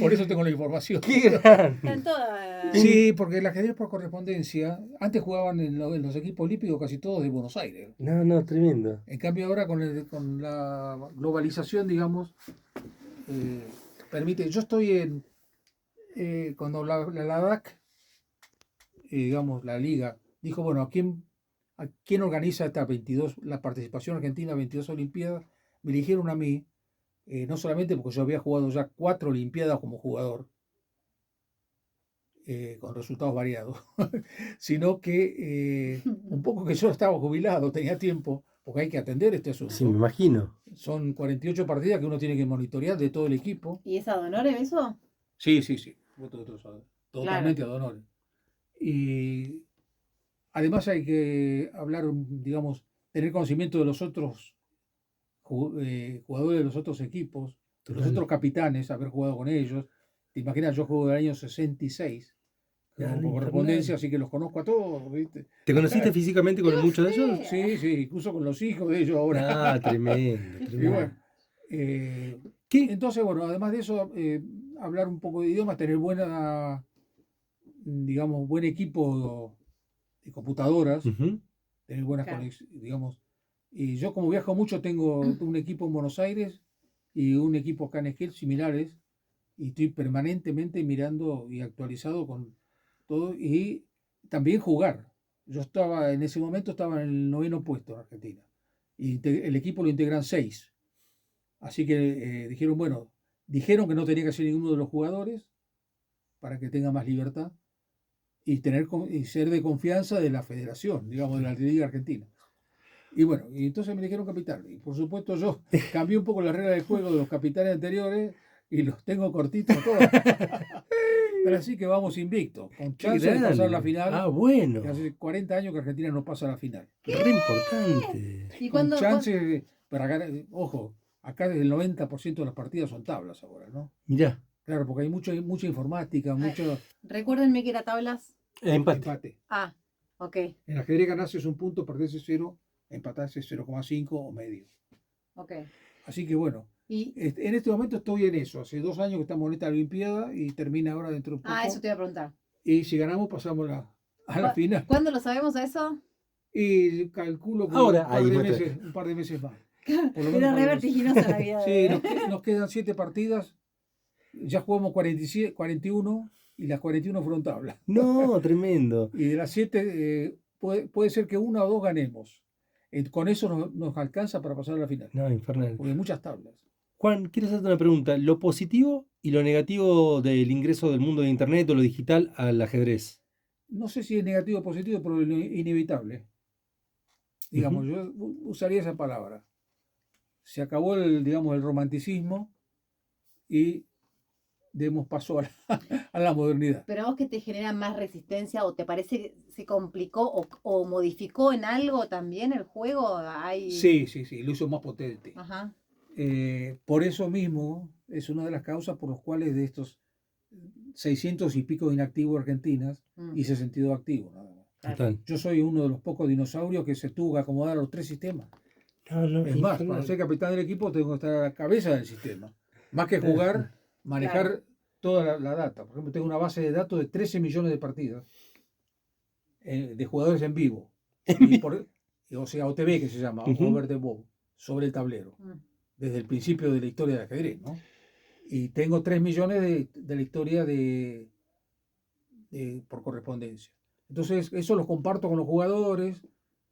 por eso tengo la información. ¡Qué grande! Están todas. Sí, porque el ajedrez por correspondencia, antes jugaban en los equipos olímpicos casi todos de Buenos Aires. No, tremendo. En cambio ahora con la globalización, digamos, permite, yo estoy cuando la DAC, digamos, la liga, dijo, bueno, a quién organiza esta 22, la participación argentina 22 Olimpiadas? Me eligieron a mí, no solamente porque yo había jugado ya 4 Olimpiadas como jugador, con resultados variados, sino que un poco que yo estaba jubilado, tenía tiempo, porque hay que atender este asunto. Sí, me imagino. Son 48 partidas que uno tiene que monitorear de todo el equipo. ¿Y es ad honorem eso? Sí. Totalmente ad honorem. Y además hay que hablar, digamos, tener conocimiento de los otros jugadores de los otros equipos, de los Total. otros capitanes, haber jugado con ellos. Te imaginas, yo juego del año 66, Dale, por correspondencia, así que los conozco a todos, ¿viste? ¿Te conociste físicamente con muchos de ellos? Sí, incluso con los hijos de ellos ahora. Ah, tremendo, Y tremendo. bueno, ¿Qué? entonces, bueno, además de eso, hablar un poco de idiomas, tener digamos, buen equipo de computadoras, Ujú. tener buenas Claro. conexiones, digamos. Y yo como viajo mucho tengo un equipo en Buenos Aires y un equipo acá en Esquel similares y estoy permanentemente mirando y actualizado con todo y también jugar. Yo estaba, en ese momento estaba en el 9º puesto en Argentina. Y el equipo lo integran 6. Así que dijeron que no tenía que ser ninguno de los jugadores para que tenga más libertad y ser de confianza de la federación, digamos, de la Liga Argentina. Y bueno, y entonces me dijeron capitán. Y por supuesto yo cambié un poco la regla del juego de los capitanes anteriores y los tengo cortitos todos. Pero así que vamos invictos, con Qué chance de pasar grande. la final. Ah, bueno. Que hace 40 años que Argentina no pasa a la final. Re importante. ¿Y Con cuando, chance, para ganar, ojo, acá el 90% de las partidas son tablas ahora, ¿no? Mirá, Claro, porque hay mucha informática, mucho recuérdenme que era tablas? empate. empate. Ah, ok, En ajedrez ganás es un punto, perdés es 0, empatás es 0,5 o medio. ok. Así que bueno, Y, en este momento estoy en eso. Hace 2 años que estamos en esta Olimpiada y termina ahora dentro de un poco. eso te iba a preguntar. Y si ganamos pasamos a la final. ¿Cuándo lo sabemos eso? Y calculo que Ahora, un ahí par de meses más. Por lo menos Era un par re de meses. vertiginosa la vida Sí, de... nos quedan 7 partidas. Ya jugamos 47, 41 y las 41 fueron tablas. No, tremendo. Y de las 7 puede ser que una o dos ganemos. Con eso nos alcanza para pasar a la final. No, infernal. Porque hay muchas tablas. Juan, quiero hacerte una pregunta. ¿Lo positivo y lo negativo del ingreso del mundo de Internet o lo digital al ajedrez? No sé si es negativo o positivo, pero es inevitable. Digamos, yo usaría esa palabra. Se acabó digamos, el romanticismo y demos paso a la modernidad. ¿Pero a vos que te genera más resistencia o te parece que se complicó o modificó en algo también el juego? Sí, lo hizo más potente. Ajá. Por eso mismo es una de las causas por las cuales de estos 600 y pico de inactivos argentinas hice sentido activo. Nada más. Total. Yo soy uno de los pocos dinosaurios que se tuvo que acomodar a los 3 sistemas. No, Es más, infernal. para ser capitán del equipo tengo que estar a la cabeza del sistema. Más que jugar, manejar toda la data. Por ejemplo, tengo una base de datos de 13 millones de partidas de jugadores en vivo. O sea, OTB que se llama, Over the Board, sobre el tablero. Desde el principio de la historia del ajedrez, ¿no? Y tengo 3 millones de la historia por correspondencia. Entonces, eso lo comparto con los jugadores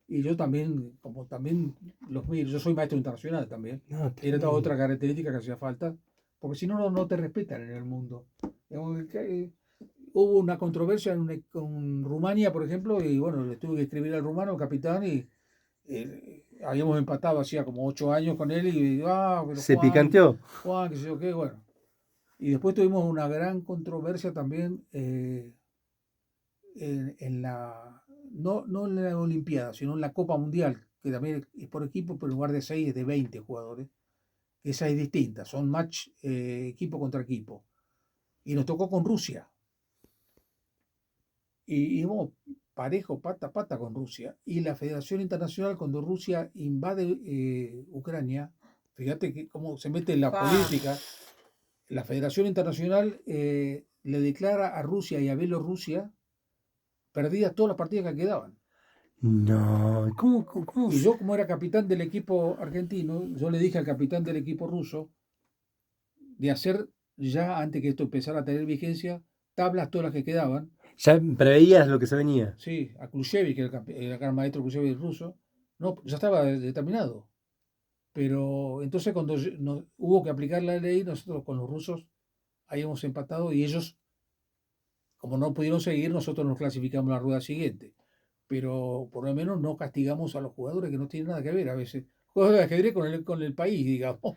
y yo también, como también los miro, yo soy maestro internacional también. No, Era otra característica que hacía falta, porque si no, no te respetan en el mundo. Hubo una controversia con Rumania, por ejemplo, y bueno, le tuve que escribir al rumano, al capitán, y habíamos empatado hacía como 8 años con él, y pero ¿Se Juan, picanteó? Juan, qué sé yo qué, bueno. Y después tuvimos una gran controversia también en no en la Olimpiada, sino en la Copa Mundial, que también es por equipo, pero en lugar de 6 es de 20 jugadores. Esa es distinta, son match equipo contra equipo. Y nos tocó con Rusia. Y íbamos parejo, pata a pata con Rusia. Y la Federación Internacional, cuando Rusia invade Ucrania, fíjate cómo se mete en la política, la Federación Internacional le declara a Rusia y a Bielorrusia perdidas todas las partidas que quedaban. No, ¿cómo? Y yo, como era capitán del equipo argentino, yo le dije al capitán del equipo ruso de hacer ya, antes que esto empezara a tener vigencia, tablas todas las que quedaban. Ya preveías lo que se venía. Sí, a Khrushchev, que era el gran maestro Khrushchev ruso, no, ya estaba determinado. Pero entonces cuando hubo que aplicar la ley, nosotros con los rusos habíamos empatado y ellos, como no pudieron seguir, nosotros nos clasificamos a la rueda siguiente. Pero por lo menos no castigamos a los jugadores que no tienen nada que ver a veces. Jugadores de ajedrez con el país, digamos.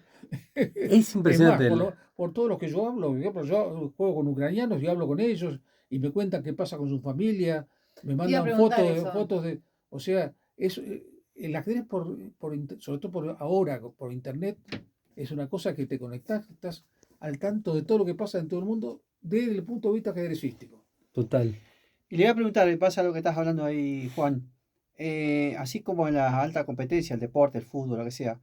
Es impresionante. Es más, por todos los que yo hablo, yo juego con ucranianos y hablo con ellos y me cuentan qué pasa con su familia, me mandan fotos de... O sea, el ajedrez, sobre todo ahora, por internet, es una cosa que te conectas, estás al tanto de todo lo que pasa en todo el mundo desde el punto de vista ajedrecístico. Total. Y le voy a preguntar, me pasa lo que estás hablando ahí, Juan. Así como en la alta competencia, el deporte, el fútbol, lo que sea,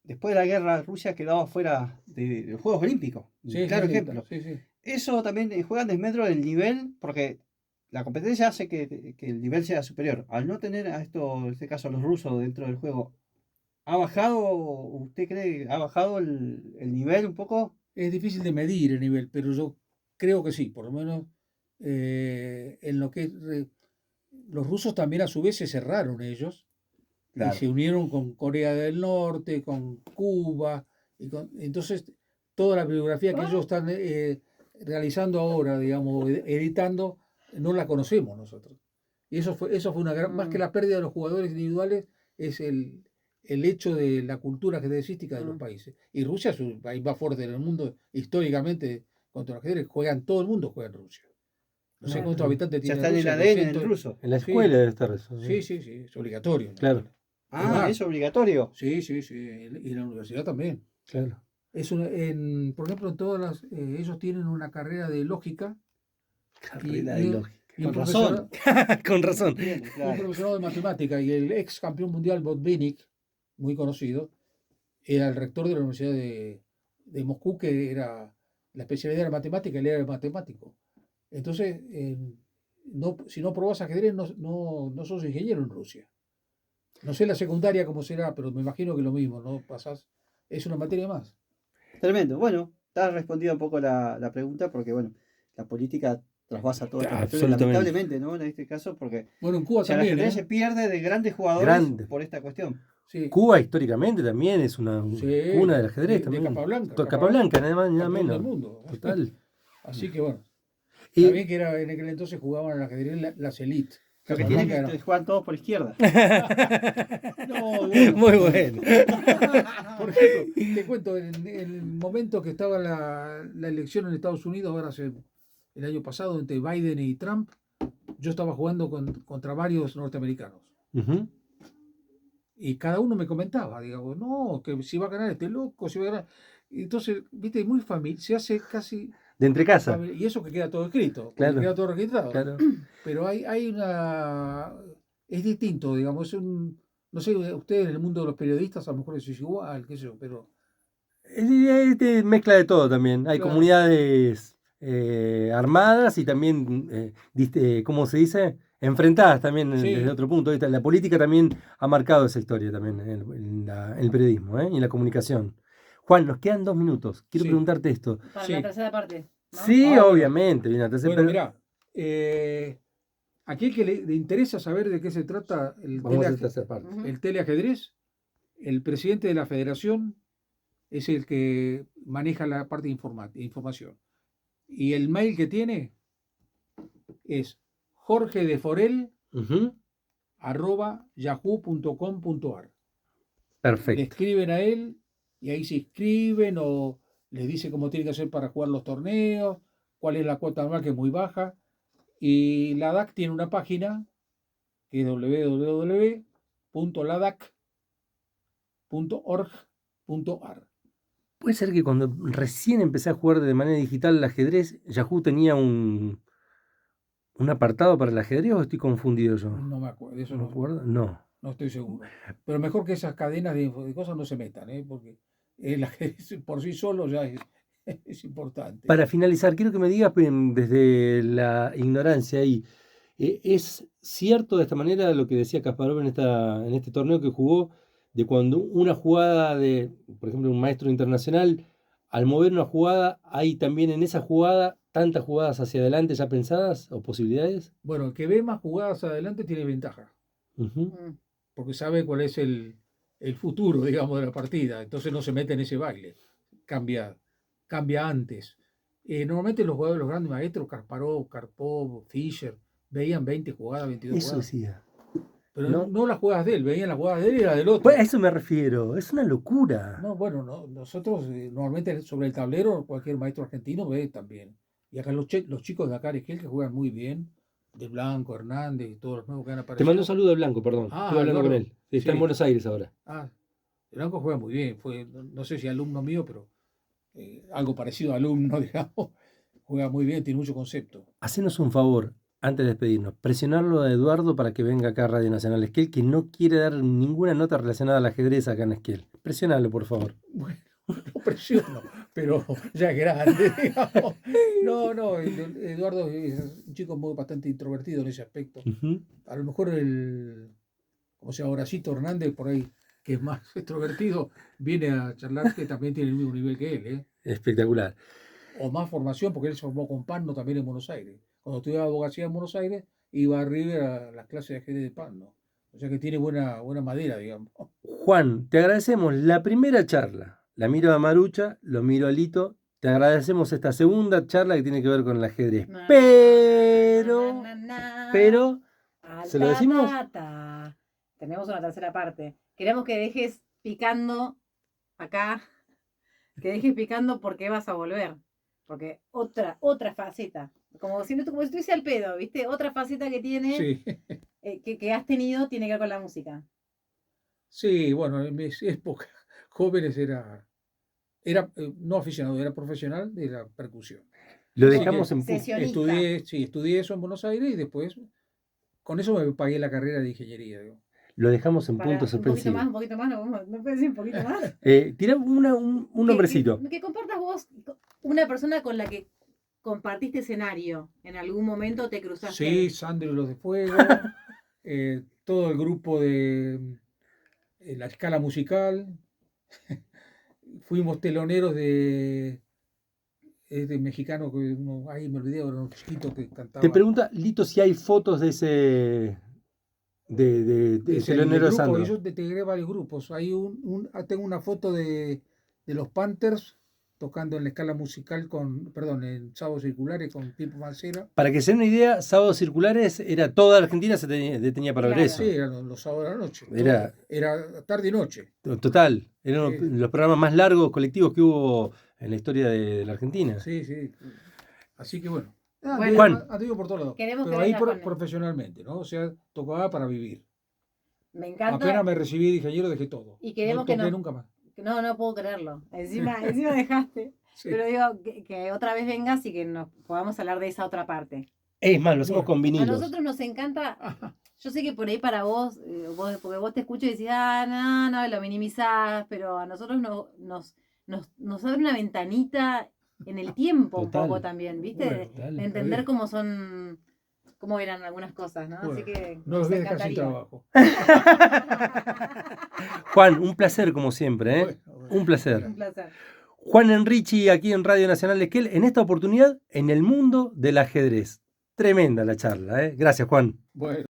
después de la guerra, Rusia quedaba fuera de los Juegos Olímpicos. Sí, claro sí, ejemplo. Sí. Eso también juega en desmedro del nivel, porque la competencia hace que el nivel sea superior. Al no tener a en este caso, a los rusos dentro del juego, ¿usted cree que ha bajado el nivel un poco? Es difícil de medir el nivel, pero yo creo que sí, por lo menos en lo que los rusos también a su vez se cerraron ellos Claro. y se unieron con Corea del Norte, con Cuba, entonces toda la bibliografía que ellos están realizando ahora, digamos, editando, no la conocemos nosotros. Y eso fue una gran, más que la pérdida de los jugadores individuales, es el hecho de la cultura ajedrecística de los países. Y Rusia es el país más fuerte del mundo históricamente contra el ajedrez. Todo el mundo juega en Rusia. No sé cuántos habitantes Ya tiene está en el Rusia. ADN 200. del ruso. En la Sí. escuela debe estar eso. Sí, es obligatorio. Claro. Ah, Ah. es obligatorio. Sí, y en la universidad también. Claro. Por ejemplo, en todas ellos tienen una carrera de lógica Carrera y de un- lógica. y un Con razón. Con razón. Entiende, un claro. profesorado de matemática y el ex campeón mundial Botvinnik, muy conocido, era el rector de la Universidad de Moscú, que era la especialidad de matemática, él era el matemático. Entonces, si no probás ajedrez, no sos ingeniero en Rusia. No sé la secundaria cómo será, pero me imagino que lo mismo, ¿no? Es una materia más. Tremendo. Bueno, está respondida un poco la pregunta porque, bueno, la política trasvasa todo esto. Absolutamente. Lamentablemente, ¿no? En este caso, porque Bueno, en Cuba o sea, el también, ajedrez se pierde de grandes jugadores Grande. por esta cuestión. Sí. Cuba históricamente también es una Sí, cuna del ajedrez de también. Capablanca. Capablanca, nada más, nada Campeón menos. del mundo. Total. Así que bueno. Y- También que era, en aquel entonces jugaban al ajedrez las élites. Lo que tiene es Capablanca que era- juegan todos por izquierda. No, bueno. Muy bueno. Por ejemplo, te cuento, en el momento que estaba la elección en Estados Unidos, ahora el año pasado, entre Biden y Trump, yo estaba jugando contra varios norteamericanos. Ujú. Y cada uno me comentaba, digamos, no, que si va a ganar este loco, si va a ganar. Y entonces, viste, muy familiar, se hace casi. De entre casa. Y eso que queda todo escrito, porque Claro. queda todo registrado. Claro. Pero hay una. Es distinto, digamos, no sé, ustedes en el mundo de los periodistas a lo mejor eso es igual, qué sé yo, pero. Es mezcla de todo también. Hay Claro. comunidades armadas y también, ¿cómo se dice? Enfrentadas también Sí. desde otro punto de vista. La política también ha marcado esa historia también en el periodismo y en la comunicación. Juan, nos quedan 2 minutos. Quiero Sí. preguntarte esto. Para Sí. la tercera parte. ¿no? Sí, Ah, bueno. obviamente. Viene la tercera, Bueno, pero- mirá, aquel que le interesa saber de qué se trata Vamos a la tercera parte. Ujú. el teleajedrez, el presidente de la federación es el que maneja la parte de información. Y el mail que tiene es Ujú. jorgedeforel@yahoo.com.ar. Le Perfecto. escriben a él y ahí se inscriben o les dice cómo tiene que hacer para jugar los torneos, cuál es la cuota anual, que es muy baja. Y la DAC tiene una página que es www.ladac.org.ar. Puede ser que cuando recién empecé a jugar de manera digital el ajedrez, Yahoo tenía un apartado para el ajedrez o estoy confundido yo. No me acuerdo, de eso ¿No me no, acuerdo? No. no estoy seguro. Pero mejor que esas cadenas de cosas no se metan, porque el ajedrez por sí solo ya es importante. Para finalizar, quiero que me digas desde la ignorancia ahí, ¿es cierto de esta manera lo que decía Kasparov en este torneo que jugó, de cuando una jugada de, por ejemplo, un maestro internacional, al mover una jugada, hay también en esa jugada tantas jugadas hacia adelante ya pensadas o posibilidades? Bueno, el que ve más jugadas adelante tiene ventaja, Ujú. Mm. porque sabe cuál es el futuro, digamos, de la partida. Entonces no se mete en ese baile. Cambia antes. Normalmente los jugadores, los grandes maestros, Kasparov, Karpov, Fischer, veían 20 jugadas, 22 Eso jugadas. decía. Pero ¿no? no las jugadas de él, veían las jugadas de él y las del otro. Pues a eso me refiero, es una locura. No, bueno, nosotros normalmente sobre el tablero cualquier maestro argentino ve también. Y acá los chicos de acá que juegan muy bien, de Blanco, Hernández y todos los nuevos que han Te aparecido. mando un saludo de Blanco, perdón. Ah, Estuve hablando con Eduardo. él. Está Sí. en Buenos Aires ahora. Ah, Blanco juega muy bien, no sé si alumno mío, pero algo parecido a alumno, digamos. Juega muy bien, tiene mucho concepto. Hacenos un favor, antes de despedirnos, presionarlo a Eduardo para que venga acá a Radio Nacional Esquel, que no quiere dar ninguna nota relacionada al ajedrez acá en Esquel. Presionalo, por favor. Bueno, lo presiono, pero ya es grande, digamos. No, Eduardo es un chico bastante introvertido en ese aspecto. Ujú. A lo mejor como se llama, Horacito Hernández, por ahí, que es más extrovertido, viene a charlar, que también tiene el mismo nivel que él, Espectacular. o más formación, porque él se formó con Pano también en Buenos Aires. cuando estudiaba abogacía en Buenos Aires, iba a River a las clases de ajedrez de Pando. O sea que tiene buena madera, digamos. Juan, te agradecemos la primera charla. La miro a Marucha, lo miro a Lito. Te agradecemos esta segunda charla que tiene que ver con el ajedrez. Pero, ¿se lo decimos? Tenemos una tercera parte. Queremos que dejes picando acá, que dejes picando porque vas a volver. Porque otra faceta, como si estuviese al pedo, ¿viste? Otra faceta que tiene, Sí, que has tenido, tiene que ver con la música. sí, bueno, en mis épocas jóvenes era no aficionado, era profesional de la percusión. Lo Así dejamos que en punto. Sesionista. Estudié eso en Buenos Aires y después con eso me pagué la carrera de ingeniería. Digo. Lo dejamos en punto Un poquito más, suspensivo. ¿no puedes decir un poquito más? Tirá un nombrecito. Que compartas vos una persona con la que compartiste escenario. En algún momento te cruzaste. Sí, Sandro y los de Fuego, todo el grupo de la escala musical. Fuimos teloneros de mexicano, que ahí me olvidé, era un chiquito que cantaba. Te pregunta, Lito, si hay fotos de ese. De Ese, telonero de grupo, Sandro. yo integré varios grupos. Hay tengo una foto de los Panthers tocando en la escala musical en Sábados Circulares con Pipo Mancera. Para que se den una idea, Sábados Circulares era toda Argentina se detenía para ver Claro. eso. Sí, eran los sábados de la noche. Era tarde y noche. total. Eran Sí. los programas más largos colectivos que hubo en la historia de la Argentina. Sí, sí. Así que bueno. Bueno, Juan. Anduve por todos lados. Queremos Pero que ahí vengas con él. profesionalmente, ¿no? O sea, tocaba para vivir. Me encanta. Apenas me recibí de ingeniero, dejé todo. Y queremos no que toqué no- nunca más. No puedo creerlo. Encima dejaste. Sí. Pero digo, que otra vez vengas y que nos podamos hablar de esa otra parte. Es más, lo hacemos con A vinilos. nosotros nos encanta. Yo sé que por ahí para vos, porque vos te escucho y decís, no, lo minimizás, pero a nosotros nos abre una ventanita en el tiempo Total. un poco también, ¿viste? Bueno, Total. De entender cómo eran algunas cosas, ¿no? Bueno, Así que no los nos voy a dejar sin encantaría. trabajo. Juan, un placer como siempre, ¿eh? Bueno, Un placer. Un placer. Juan Enrichi aquí en Radio Nacional de Esquel, en esta oportunidad en el mundo del ajedrez. Tremenda la charla, ¿eh? Gracias, Juan. bueno.